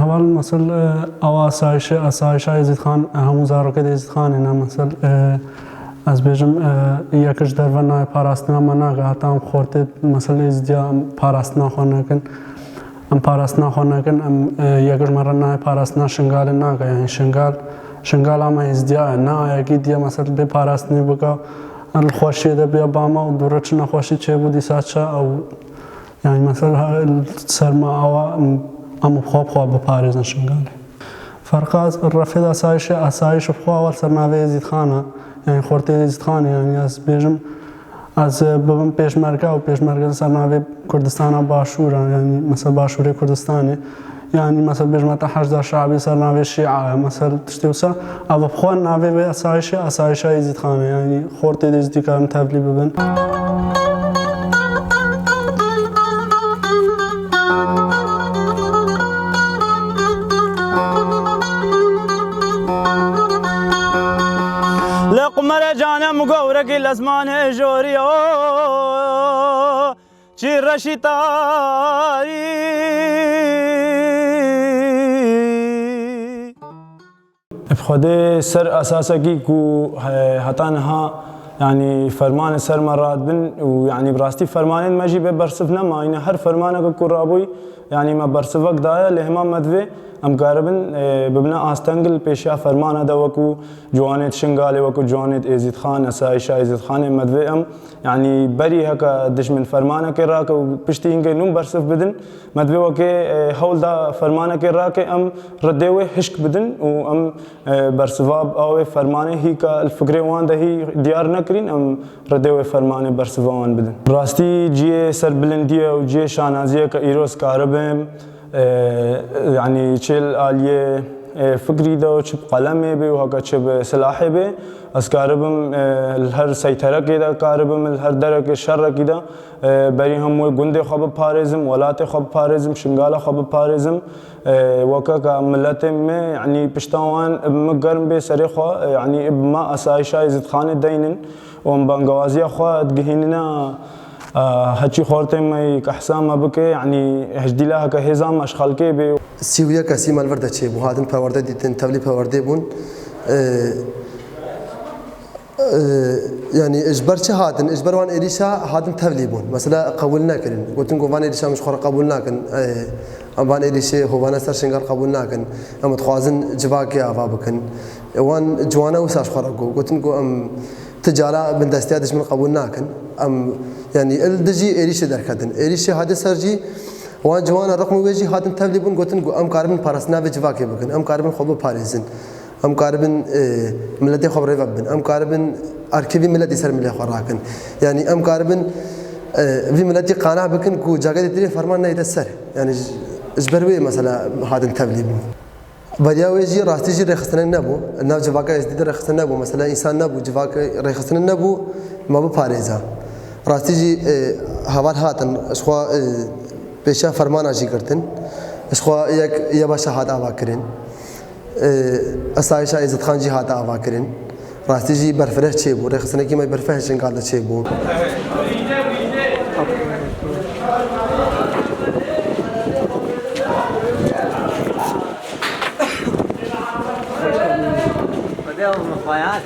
هەواڵ مەسەل ئەوە ئاسایشە یزید خان هەموو زارۆکەی یزید خانێنە مەسەل ئەس بێژم یەکش دەرڤە ناوی پاراستنامە ناگە هەتام خۆرتێت مەسەل یزیدیا ئەم پاراستنا خۆ نەکەن ئەم پاراستنا خۆ نەکەن ئەم یەکش مەرە ناوی پاراستنا شنگالێ ناگە یانی شنگال ئەمە یزیدیایە نایەکی دیە مەسەل بێ پاراستنی بکە خۆشیە دەبێ بامە و دوورە چ نەخۆشی چێبوو دیساچە ئەو یانی مەسەل سەرما ئەوە ئەم بخوا بپارێزن شنگالێ فەرقاز ڕەفێد ئاسایش بخوا ئەوەل سەرناوێ یزید خانە یعنی خۆرتێ یزید خانە یعنی ئەس بێژم ئەس ببم پێشمەرگە و پێشمەرگە سەرناوێ کوردستانە باشوورە یعنی مەسەل باشووری کوردستانێ یعنی مەسەل بێژمەتە 80 شعبی سەرناوێ شیعە مەسەل تشتی وسە ئەوە بخوا ناوێ بێ ئاسایشە یزید خانە یعنی خۆرتێ یزیدی کارن تەبلی ببن لقمر جانم گورگی لزمان جوریو چی رشی تاری بخوده سر اساسا کی کو هتانها يعني فرمان سر مرات بن ويعني براستي فرمان ماجي برصفنا ما يعني هر فرمانه كرابوي يعني ما برصفك دايا لهما مدوي ام قاربن ببنا آستنگل پیشا فرمانه دا وكو جوانت شنگاله وكو جوانت یزید خان اسایشا یزید خان مدوي ام يعني بري هكا دشمن فرمانه كي راك پشتي انگه نوم برصف بدن مدوي وكي حول دا فرمانه كي راك ام ردوي هشك بدن و ام برصفاب او فرمانه هي کا الفكره وان ده هي ديار نكرين ام ردوي فرمانه برصفان بدن راستي جي سر بلنديه و جي شانازيه کا ايروس قاربم يعني چل آلیه فکری دا چه قلمه به و هکا چه سلاحه به از کاربم هر سیطره که دا کاربم هر درک شر که دا بری هم گنده خواب پارزم ولات خواب پارزم شنگال خواب پارزم وکا که ملت میں يعني پشتاوان مگرم به سر خوا يعني ما اسایشا یزید خان دینن و بانگوازی خوا دگهیننا هاتشي خورتي ما كحسام ما بك يعني هجدي لها كهزام اشخال كي بي سيويا كاسي مال ورده تشي بو هادن پرورده ديتن تبلي پرورده بون يعني اجبرش هادن اجبر وان اريشا هادن تبلي بون مثلا قبولنا كن قلت لكم وان اريشا مش خور قبولنا كن وان اريشا هو وان سر شنغال قبولنا كن ام تخوازن جباك يا بابكن وان جوانا وساش خرقو قلت لكم ام تجارة من دستياتش من قبولنا كن ام يعني الدجي اريشا دركدن اريشا هذا سرجي وان جوانا رقم ويجي هادن تبلي بون قلت لكم ام قاربن بارسنا بجواك بكن ام قاربن خوب باريزن ام قاربن ملتي خبر ربن ام قاربن اركبي ملتي سر ملي خراكن يعني ام قاربن في ملتي قانع بكن كو جاگه تري فرمان نه يتسر يعني اجبروي مثلا هادن تبلي بديا ويجي راستي جي رخصنا نبو الناو جواكا ازديد رخصنا نبو مثلا انسان نبو جواكا رخصنا نبو ما بپاريزا راستي جي حوال هاتن اشخوا پیشا فرمان اجي کرتن اشخوا یک يا باشا هات آوا کرن اسایشا عزت خان جي هات آوا کرن راستي جي برفره چه بو رخصنا کی ما برفه شنگال چه بو بدأوا مفايات